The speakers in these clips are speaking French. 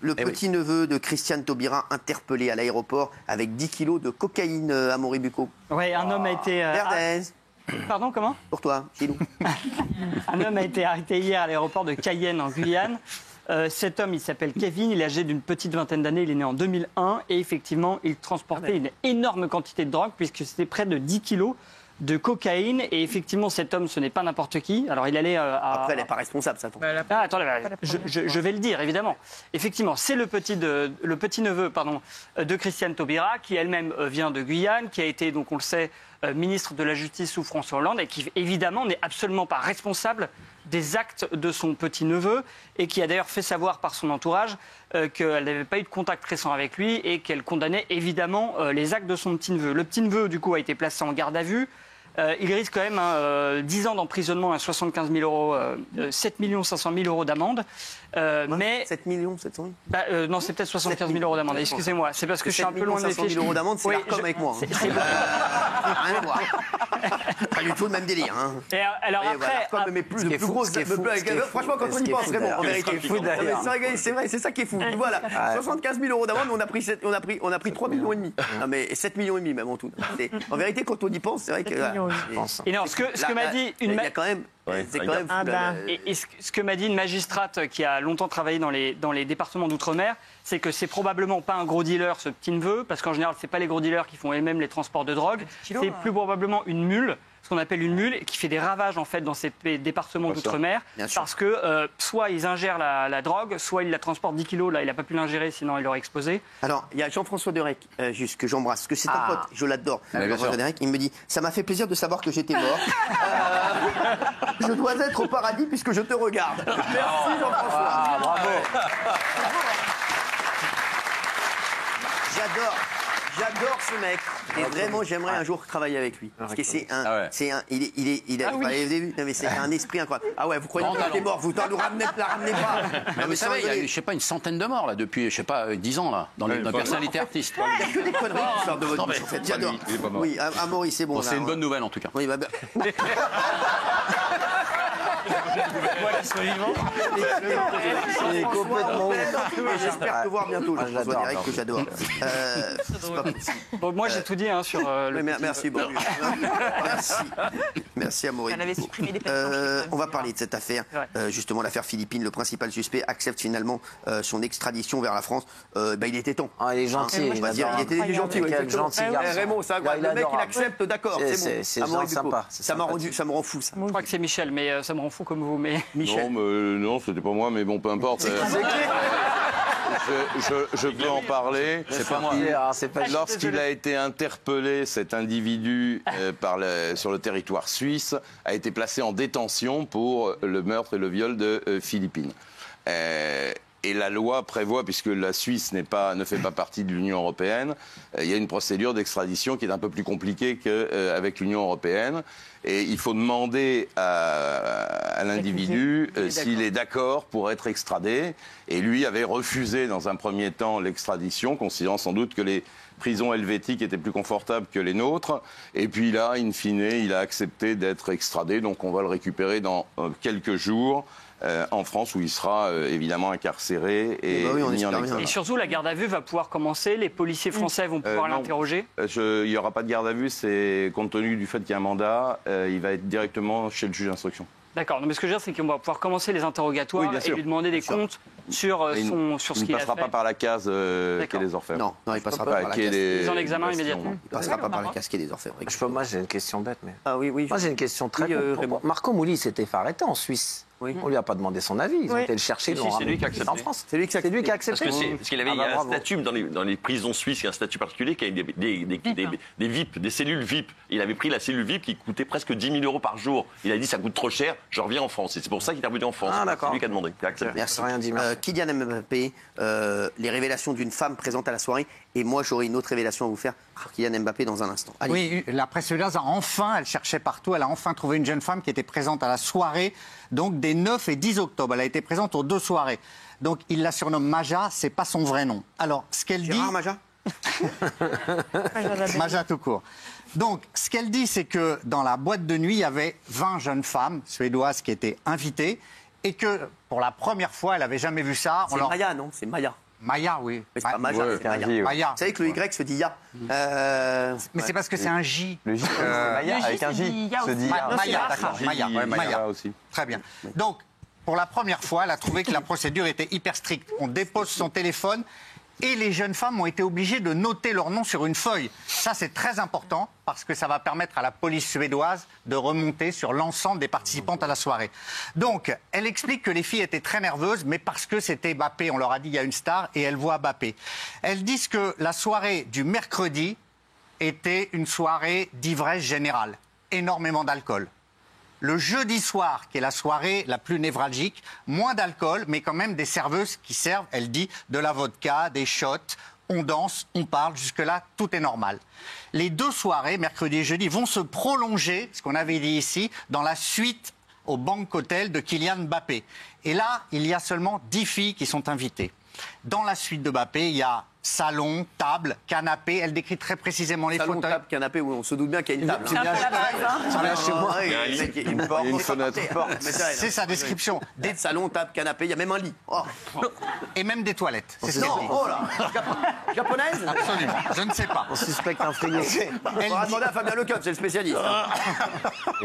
Le petit-neveu de Christiane Taubira interpellé à l'aéroport avec 10 kilos de cocaïne, Amaury Bucco. Oui, un homme a été... Verdez. Pardon, comment? Pour toi, chez nous. Un homme a été arrêté hier à l'aéroport de Cayenne, en Guyane. Cet homme, il s'appelle Kevin, il est âgé d'une petite vingtaine d'années, il est né en 2001 et effectivement, il transportait une énorme quantité de drogue puisque c'était près de 10 kilos de cocaïne et effectivement, cet homme, ce n'est pas n'importe qui. Alors, il allait Après, elle n'est pas responsable, ça. Attendez, je vais le dire, évidemment. Effectivement, c'est le petit-neveu de Christiane Taubira qui elle-même vient de Guyane, qui a été, donc on le sait, ministre de la Justice sous François Hollande et qui, évidemment, n'est absolument pas responsable des actes de son petit-neveu et qui a d'ailleurs fait savoir par son entourage qu'elle n'avait pas eu de contact récent avec lui et qu'elle condamnait évidemment les actes de son petit-neveu. Le petit-neveu, du coup, a été placé en garde à vue. Il risque quand même 10 ans d'emprisonnement à 75 000 €, 7 500 000 € d'amende. Mais 7 millions 700 000 non, c'est peut-être 75 000 € d'amende. Excusez-moi, c'est parce que je suis un peu loin de mes 500 000 € d'amende, c'est oui, l'Arcom avec moi. Rien à voir. Pas du tout le même délire. Hein. Et alors après, mais plus de plus grosses. Franchement, quand on y pense, vraiment, en vérité. C'est vrai, c'est ça qui est fou. Voilà, 75 000 € d'amende, on a pris 3 millions et demi. Non mais 7 millions et demi même en tout. En vérité, quand on y pense, c'est vrai que. Et non, ce que m'a dit une. Il y a quand même. C'est quand même et ce que m'a dit une magistrate qui a longtemps travaillé dans les départements d'outre-mer, c'est que c'est probablement pas un gros dealer, ce petit-neveu, parce qu'en général, c'est pas les gros dealers qui font eux-mêmes les transports de drogue. C'est plus probablement une mule, ce qu'on appelle une mule, qui fait des ravages en fait dans ces départements d'outre-mer, parce que soit ils ingèrent la drogue, soit ils la transportent 10 kilos. Là, il n'a pas pu l'ingérer, sinon il l'aurait explosé. Alors, il y a Jean-François Derek, juste que j'embrasse, parce que c'est un pote, je l'adore. Jean-François Derek, il me dit, ça m'a fait plaisir de savoir que j'étais mort. Je dois être au paradis puisque je te regarde. Merci Jean-François. Bravo. J'adore ce mec. Et vraiment, j'aimerais un jour travailler avec lui. Parce que c'est un, c'est un esprit incroyable. Ah ouais, vous croyez qu'il était mort, vous ne la ramenez pas. Mais vous savez, il y a, je sais pas, une centaine de morts là depuis, je sais pas, 10 ans là, dans les personnalités artistes. Il n'y a que des conneries qui sortent de votre bouche en fait. J'adore. Oui, Amaury, c'est bon. C'est une bonne nouvelle en tout cas. Oui, bah. Moi qui sois vivant. C'est complètement. J'espère te voir bientôt. Jean-François Derek, que j'adore. Bon, moi j'ai tout dit hein, sur le. Merci beaucoup. Merci Amaury. On va parler de cette affaire. Justement, l'affaire Philippine. Le principal suspect accepte finalement son extradition vers la France. Il était temps. Ah, il est gentil. On va dire, il était gentil. Raymond, ça, le mec, il accepte, d'accord. C'est bon. Sympa. Ça me rend fou, ça. Je crois que c'est Michel, mais ça me rend fou comme vous. Mais Michel. Non, c'était pas moi, mais bon, peu importe. Je peux en parler. C'est pas moi. Lorsqu'il a été interpellé, cet individu sur le territoire suisse a été placé en détention pour le meurtre et le viol de Philippine. Et la loi prévoit, puisque la Suisse ne fait pas partie de l'Union européenne, il y a une procédure d'extradition qui est un peu plus compliquée qu'avec l'Union européenne. Et il faut demander à l'individu s'il est d'accord pour être extradé. Et lui avait refusé dans un premier temps l'extradition, considérant sans doute que les prisons helvétiques étaient plus confortables que les nôtres. Et puis là, in fine, il a accepté d'être extradé. Donc on va le récupérer dans quelques jours. En France, où il sera évidemment incarcéré et mis en examen. Et surtout, la garde à vue va pouvoir commencer. Les policiers français vont pouvoir l'interroger. Il n'y aura pas de garde à vue. C'est compte tenu du fait qu'il y a un mandat, il va être directement chez le juge d'instruction. D'accord. Mais ce que je veux dire, c'est qu'on va pouvoir commencer les interrogatoires et lui demander des comptes sur ce qu'il a fait. Il ne passera pas par la case quai des Orfèvres. Non, il ne passera pas par la case. Ils en examen immédiatement. Il ne passera pas par la case quai des Orfèvres. Moi, j'ai une question bête. Mais... Ah oui. Moi, j'ai une question très Marco Mouli s'était fait arrêter en Suisse. Oui. On lui a pas demandé son avis. Ils ont été le chercher. C'est lui qui a accepté. En France. C'est lui qui a accepté. Parce qu'il avait un statut dans les prisons suisses, il y a un statut particulier qui a des VIP, des cellules VIP. Il avait pris la cellule VIP qui coûtait presque 10 000 € par jour. Il a dit ça coûte trop cher, je reviens en France. Et c'est pour ça qu'il est revenu en France. C'est lui qui a demandé. Merci. Rien dit. Kylian Mbappé, les révélations d'une femme présente à la soirée. Et moi, j'aurai une autre révélation à vous faire sur Kylian Mbappé dans un instant. Allez. Oui, la presse suédoise a enfin, elle cherchait partout, elle a enfin trouvé une jeune femme qui était présente à la soirée, donc des 9 et 10 octobre. Elle a été présente aux 2 soirées. Donc, il la surnomme Maja, c'est pas son vrai nom. Alors, ce qu'elle dit... Maja Maja tout court. Donc, ce qu'elle dit, c'est que dans la boîte de nuit, il y avait 20 jeunes femmes suédoises qui étaient invitées et que, pour la première fois, elle n'avait jamais vu ça. C'est Maya, non? C'est Maya. Maya, oui. Mais c'est pas Maja, c'est Maya. Maya. Vous savez que le Y se dit Ya. Mais c'est parce que c'est un J. Le J, Maya, avec un J, se dit Maya, d'accord. Maya aussi. Très bien. Donc, pour la première fois, elle a trouvé que la procédure était hyper stricte. On dépose son téléphone et les jeunes femmes ont été obligées de noter leur nom sur une feuille. Ça, c'est très important parce que ça va permettre à la police suédoise de remonter sur l'ensemble des participantes à la soirée. Donc, elle explique que les filles étaient très nerveuses, mais parce que c'était Mbappé. On leur a dit il y a une star et elles voient Mbappé. Elles disent que la soirée du mercredi était une soirée d'ivresse générale. Énormément d'alcool. Le jeudi soir, qui est la soirée la plus névralgique, moins d'alcool, mais quand même des serveuses qui servent, elle dit, de la vodka, des shots, on danse, on parle, jusque-là, tout est normal. Les 2 soirées, mercredi et jeudi, vont se prolonger, ce qu'on avait dit ici, dans la suite au Bank Hotel de Kylian Mbappé. Et là, il y a seulement 10 filles qui sont invitées. Dans la suite de Mbappé, il y a salon, table, canapé. Elle décrit très précisément les Salon, fauteuils. table, canapé, où on se doute bien qu'il y a une table. C'est un peu la base, Chez moi, Une porte, une fenêtre. C'est sa description. Des salons, table, canapé, il y a même un lit. Oh. Et même des toilettes. C'est ce qu'elle Non, dit. oh là, japonaise. Absolument, je ne sais pas. On suspecte un frigo. On va demander à Fabien Lecoq, c'est le spécialiste.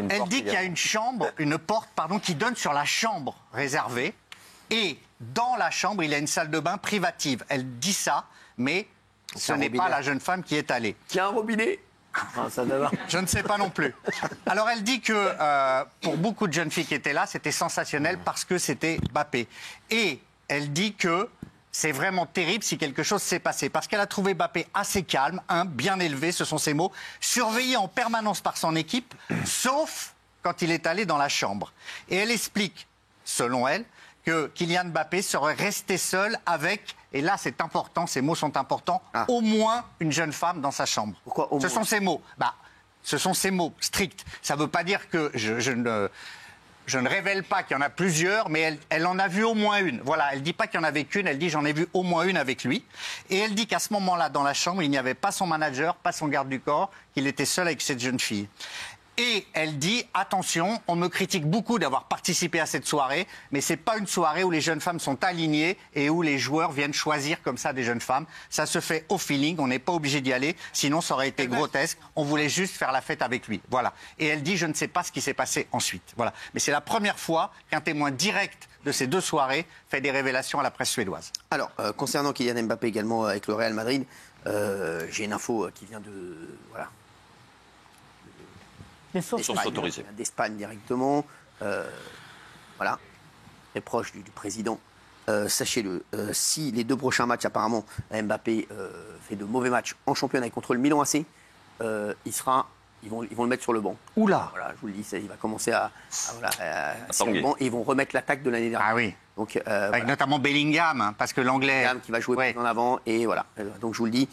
Elle dit qu'il y a une chambre, une porte, pardon, qui donne sur la chambre réservée. Et dans la chambre, il y a une salle de bain privative. Elle dit ça, mais ce n'est pas la jeune femme qui est allée. Il y a un robinet. Je ne sais pas non plus. Alors elle dit que pour beaucoup de jeunes filles qui étaient là, c'était sensationnel parce que c'était Mbappé. Et elle dit que c'est vraiment terrible si quelque chose s'est passé. Parce qu'elle a trouvé Mbappé assez calme, bien élevé, ce sont ses mots, surveillé en permanence par son équipe, sauf quand il est allé dans la chambre. Et elle explique, selon elle, que Kylian Mbappé serait resté seul avec, et là c'est important, ces mots sont importants, au moins une jeune femme dans sa chambre. Pourquoi au moins ? Ce sont ces mots. Ce sont ces mots stricts. Ça ne veut pas dire que je ne révèle pas qu'il y en a plusieurs, mais elle en a vu au moins une. Voilà, elle ne dit pas qu'il n'y en avait qu'une, elle dit j'en ai vu au moins une avec lui. Et elle dit qu'à ce moment-là, dans la chambre, il n'y avait pas son manager, pas son garde du corps, qu'il était seul avec cette jeune fille. Et elle dit, attention, on me critique beaucoup d'avoir participé à cette soirée, mais ce n'est pas une soirée où les jeunes femmes sont alignées et où les joueurs viennent choisir comme ça des jeunes femmes. Ça se fait au feeling, on n'est pas obligé d'y aller, sinon ça aurait été grotesque. On voulait juste faire la fête avec lui. Voilà. Et elle dit, je ne sais pas ce qui s'est passé ensuite. Voilà. Mais c'est la première fois qu'un témoin direct de ces 2 soirées fait des révélations à la presse suédoise. Alors, concernant Kylian Mbappé également avec le Real Madrid, j'ai une info qui vient de... Voilà. D'Espagne directement. Voilà. Très proche du président. Sachez-le, si les 2 prochains matchs, apparemment, Mbappé fait de mauvais matchs en championnat et contre le Milan AC, ils vont le mettre sur le banc. Oula. Voilà, je vous le dis, il va commencer à sur le banc et ils vont remettre l'attaque de l'année dernière. Ah oui. Donc, avec notamment Bellingham, parce que l'anglais... Bellingham qui va jouer plus en avant, et voilà. Donc je vous le dis,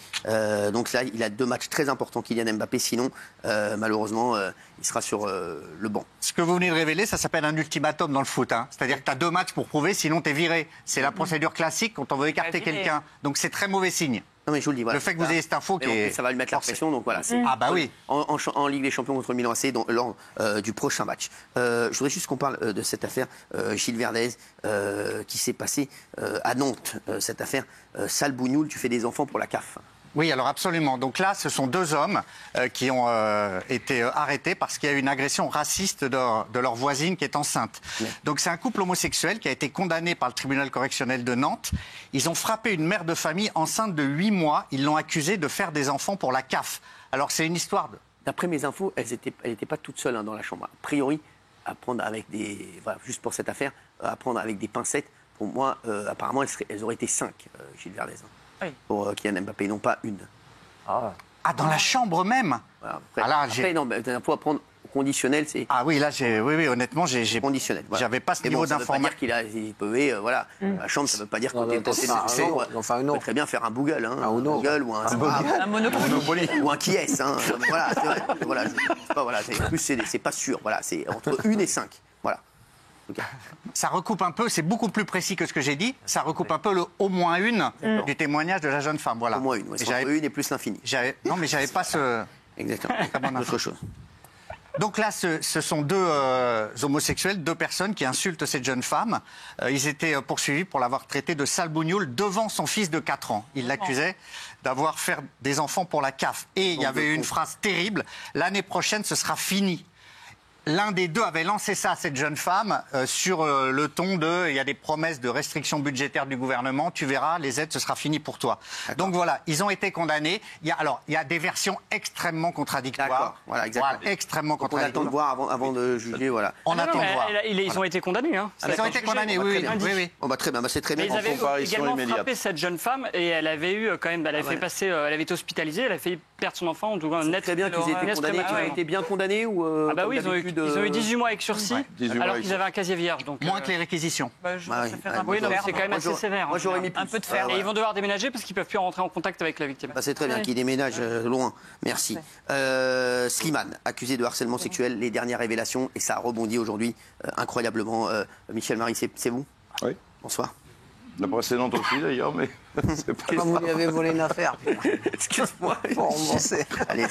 donc là, il a 2 matchs très importants, Kylian Mbappé, sinon, malheureusement, il sera sur le banc. Ce que vous venez de révéler, ça s'appelle un ultimatum dans le foot. C'est-à-dire que tu as 2 matchs pour prouver, sinon tu es viré. C'est la procédure classique quand on veut écarter quelqu'un. Donc c'est très mauvais signe. Non, mais je vous le dis, voilà. Le fait que vous ayez cette info qui est... Ça va lui mettre la pression, donc voilà. Ah bah oui. En Ligue des Champions contre le Milan AC, lors du prochain match. Je voudrais juste qu'on parle de cette affaire Gilles Verdez qui s'est passée à Nantes. Cette affaire Sale Bougnoul, tu fais des enfants pour la CAF. Oui, alors absolument. Donc là, ce sont 2 hommes qui ont été arrêtés parce qu'il y a eu une agression raciste de leur voisine qui est enceinte. Oui. Donc c'est un couple homosexuel qui a été condamné par le tribunal correctionnel de Nantes. Ils ont frappé une mère de famille enceinte de 8 mois. Ils l'ont accusée de faire des enfants pour la CAF. Alors c'est une histoire de... D'après mes infos, elle n'était pas toute seule dans la chambre. A priori, à prendre avec des... Voilà, juste pour cette affaire, à prendre avec des pincettes, pour moi, apparemment, elles auraient été 5, Gilles Verdez. Oui. Pour Kylian Mbappé, non pas une. Ah, dans la chambre même. Voilà, après, non, mais faut prendre au conditionnel, c'est... Ah oui, là, oui, honnêtement, j'ai... Conditionnel, voilà. J'avais pas ce niveau d'information. Ça veut pas dire qu'il pouvait, voilà, la chambre, ça veut pas dire qu'on est passé dans on peut très bien faire un Google, un Google ou un Monopoly. Ou un qui est, voilà, c'est vrai, voilà, c'est pas sûr, voilà, c'est entre 1 et 5, voilà. Ça recoupe un peu, c'est beaucoup plus précis que ce que j'ai dit, ça recoupe un peu le au moins une du témoignage de la jeune femme. Voilà. Au moins une, entre une et plus l'infini. Non, mais j'avais pas ce... Exactement, autre chose. Donc là, ce sont deux homosexuels, deux personnes qui insultent cette jeune femme. Ils étaient poursuivis pour l'avoir traité de sale bougnoule devant son fils de 4 ans. Ils l'accusaient d'avoir fait des enfants pour la CAF. Et il y avait une phrase terrible, l'année prochaine, ce sera fini. L'un des deux avait lancé ça à cette jeune femme sur le ton de « il y a des promesses de restrictions budgétaires du gouvernement, tu verras, les aides, ce sera fini pour toi ». Donc voilà, ils ont été condamnés. Il y a des versions extrêmement contradictoires. Voilà, exactement. Voilà, extrêmement contradictoires. On attend de voir avant de juger, voilà. On attend de voir. Ils ont été condamnés. Hein. Ils ont été condamnés, oui. Oh, bah, très bien, c'est très bien. Ils avaient également frappé cette jeune femme et elle avait eu quand même, elle avait été hospitalisée, elle a failli perdre son enfant, en tout cas net. Très bien qu'ils aient été condamnés. Ils ont été bien condamnés ou ah bah oui, ils ont eu 18 mois avec sursis, alors qu'ils avaient un casier vierge. Donc, moins que les réquisitions. Oui, non, c'est quand même assez sévère. Moi, j'aurais mis un peu de fer. Et ils vont devoir déménager parce qu'ils ne peuvent plus rentrer en contact avec la victime. C'est très bien qu'ils déménagent loin. Merci. Slimane, accusé de harcèlement sexuel, les dernières révélations, et ça a rebondi aujourd'hui incroyablement. Michel Marie, c'est vous? Oui. Bonsoir. La précédente aussi d'ailleurs, mais c'est pas Vous lui avez volé une affaire. Excuse-moi. Allez-y.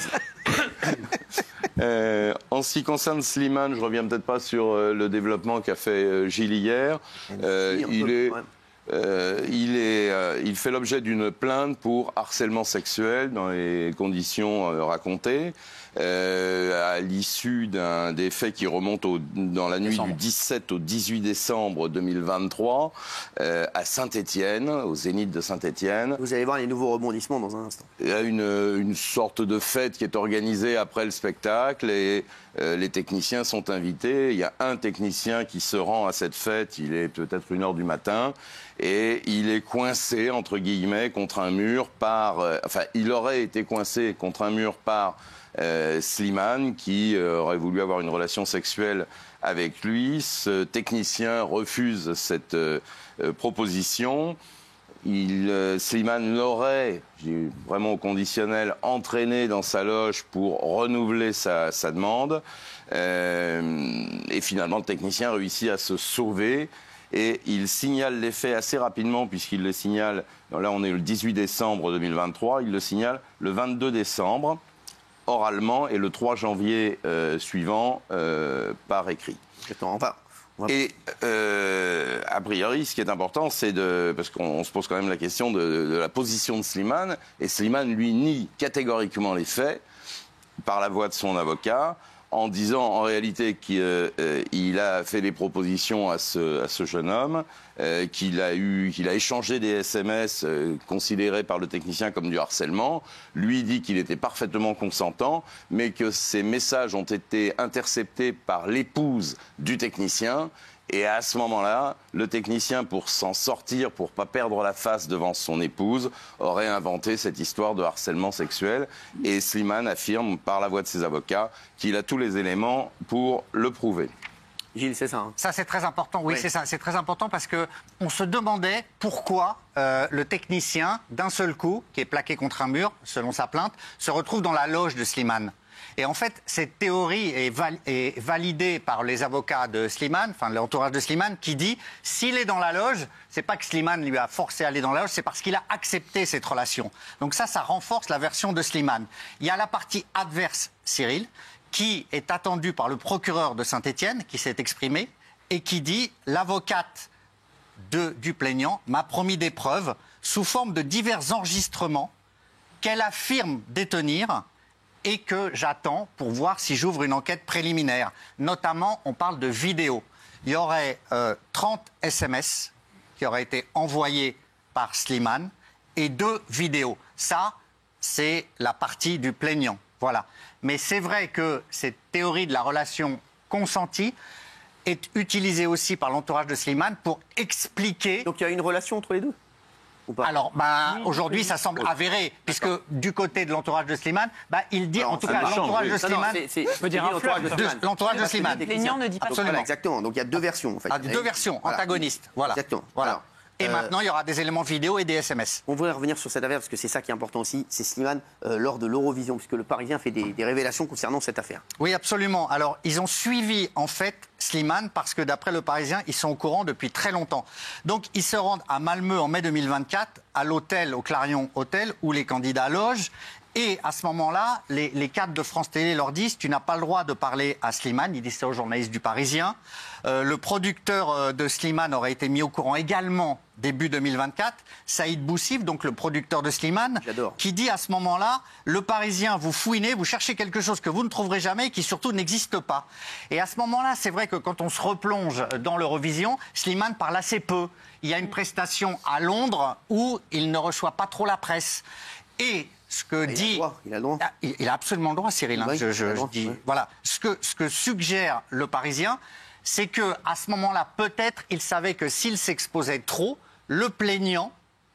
En ce qui concerne Slimane, je reviens peut-être pas sur le développement qu'a fait Gilles hier. Il fait l'objet d'une plainte pour harcèlement sexuel dans les conditions racontées. À l'issue des faits qui remontent dans la nuit du 17 au 18 décembre 2023 à Saint-Étienne, au Zénith de Saint-Étienne. Vous allez voir les nouveaux rebondissements dans un instant. Il y a une sorte de fête qui est organisée après le spectacle et les techniciens sont invités. Il y a un technicien qui se rend à cette fête, il est peut-être 1h du matin et il est coincé, entre guillemets, contre un mur il aurait été coincé contre un mur par Slimane qui aurait voulu avoir une relation sexuelle avec lui. Ce technicien refuse cette proposition. Slimane l'aurait, vraiment au conditionnel, entraîné dans sa loge pour renouveler sa demande. Et finalement, le technicien réussit à se sauver. Et il signale les faits assez rapidement, puisqu'il les signale, là on est le 18 décembre 2023, il le signale le 22 décembre. Oralement et le 3 janvier suivant par écrit. Et a priori, ce qui est important, c'est parce qu'on se pose quand même la question de la position de Slimane, et Slimane lui nie catégoriquement les faits par la voix de son avocat, en disant en réalité qu'il a fait des propositions à ce jeune homme, qu'il a échangé des SMS considérés par le technicien comme du harcèlement. Lui dit qu'il était parfaitement consentant, mais que ces messages ont été interceptés par l'épouse du technicien. Et à ce moment-là, le technicien, pour s'en sortir, pour pas perdre la face devant son épouse, aurait inventé cette histoire de harcèlement sexuel. Et Slimane affirme, par la voix de ses avocats, qu'il a tous les éléments pour le prouver. Gilles, c'est ça. Hein. Ça, c'est très important. Oui, c'est ça. C'est très important parce qu'on se demandait pourquoi le technicien, d'un seul coup, qui est plaqué contre un mur, selon sa plainte, se retrouve dans la loge de Slimane. Et en fait, cette théorie est validée par les avocats de Slimane, enfin l'entourage de Slimane, qui dit s'il est dans la loge, c'est pas que Slimane lui a forcé à aller dans la loge, c'est parce qu'il a accepté cette relation. Donc ça renforce la version de Slimane. Il y a la partie adverse, Cyril, qui est attendue par le procureur de Saint-Étienne, qui s'est exprimé, et qui dit l'avocate du plaignant m'a promis des preuves sous forme de divers enregistrements qu'elle affirme détenir et que j'attends pour voir si j'ouvre une enquête préliminaire. Notamment, on parle de vidéos. Il y aurait 30 SMS qui auraient été envoyés par Slimane et 2 vidéos. Ça, c'est la partie du plaignant. Voilà. Mais c'est vrai que cette théorie de la relation consentie est utilisée aussi par l'entourage de Slimane pour expliquer... Donc il y a une relation entre les deux ? Alors, aujourd'hui, ça semble avéré, puisque du côté de l'entourage de Slimane, il dit, en tout cas, l'entourage de Slimane... L'entourage de Slimane. Le plaignant ne dit pas absolument. Exactement, donc il y a 2 versions, en fait. 2 versions, antagonistes. Voilà. Exactement. Voilà. Et maintenant, il y aura des éléments vidéo et des SMS. On voudrait revenir sur cette affaire, parce que c'est ça qui est important aussi, c'est Slimane, lors de l'Eurovision, puisque le Parisien fait des révélations concernant cette affaire. Oui, absolument. Alors, ils ont suivi, en fait, Slimane parce que d'après Le Parisien, ils sont au courant depuis très longtemps. Donc ils se rendent à Malmö en mai 2024 à l'hôtel, au Clarion Hôtel, où les candidats logent. Et à ce moment-là, les cadres de France Télé leur disent « Tu n'as pas le droit de parler à Slimane ». Ils disent ça aux journalistes du Parisien. Le producteur de Slimane aurait été mis au courant également début 2024. Saïd Boussif, donc le producteur de Slimane, qui dit à ce moment-là « Le Parisien, vous fouinez, vous cherchez quelque chose que vous ne trouverez jamais et qui surtout n'existe pas ». Et à ce moment-là, c'est vrai que quand on se replonge dans l'Eurovision, Slimane parle assez peu. Il y a une prestation à Londres où il ne reçoit pas trop la presse. Et ce que dit... Il a le droit. Il a absolument le droit, Cyril. Hein, oui, je dis. Oui. Voilà. Ce que suggère Le Parisien, c'est qu'à ce moment-là, peut-être, il savait que s'il s'exposait trop, le plaignant,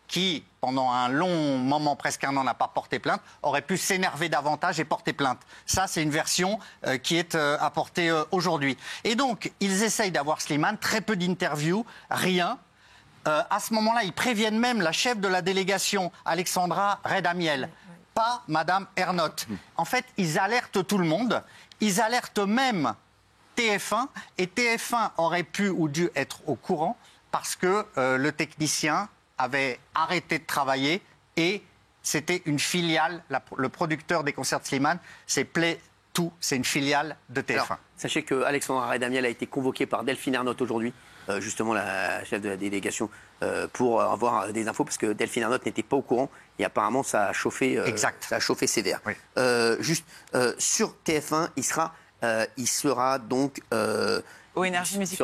qui, pendant un long moment, presque un an, n'a pas porté plainte, aurait pu s'énerver davantage et porter plainte. Ça, c'est une version qui est apportée aujourd'hui. Et donc, ils essayent d'avoir Slimane, très peu d'interviews, rien. À ce moment-là, ils préviennent même la chef de la délégation, Alexandra Redamiel, pas Madame Ernotte. En fait, ils alertent tout le monde. Ils alertent même TF1. Et TF1 aurait pu ou dû être au courant parce que le technicien avait arrêté de travailler et c'était une filiale. Le producteur des concerts de Slimane, c'est Play Tout. C'est une filiale de TF1. Alors, sachez que Alexandra Redamiel a été convoquée par Delphine Ernotte aujourd'hui. Justement la chef de la délégation, pour avoir des infos, parce que Delphine Ernotte n'était pas au courant, et apparemment ça a chauffé, ça a chauffé sévère. Oui. Sur TF1, il sera donc... Au Énergie Musique.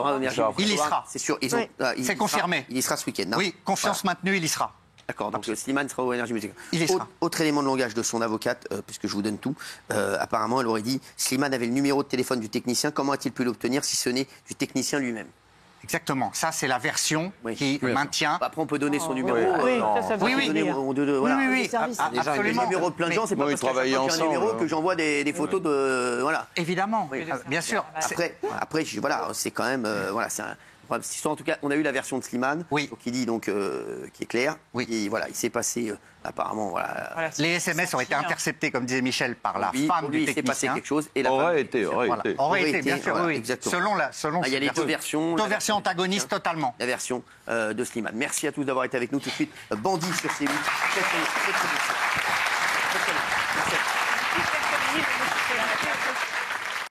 Il y sera. C'est sûr. C'est confirmé. Il y sera ce week-end. Oui, confiance maintenue, il y sera. D'accord, donc Slimane sera au Énergie Musique. Autre élément de langage de son avocate, puisque je vous donne tout, apparemment elle aurait dit « Slimane avait le numéro de téléphone du technicien, comment a-t-il pu l'obtenir si ce n'est du technicien lui-même ?» Exactement, ça c'est la version qui maintient. Après on peut donner son numéro. Oui, absolument. Le numéro de plein de gens, c'est pas parce que j'ai un numéro que j'envoie des photos de... Voilà. Évidemment, bien sûr. Après voilà, c'est quand même... voilà, c'est un... En tout cas, on a eu la version de Slimane, qui dit donc qui est claire. Et voilà, il s'est passé apparemment voilà. Les SMS ont été interceptés, comme disait Michel, par la femme du technicien. Il s'est passé quelque chose. Et aurait été, bien sûr. Voilà, oui. Selon il y a les deux versions. Deux versions antagonistes totalement. La version de Slimane. Merci à tous d'avoir été avec nous tout de suite. Bandit sur C8. Très bien.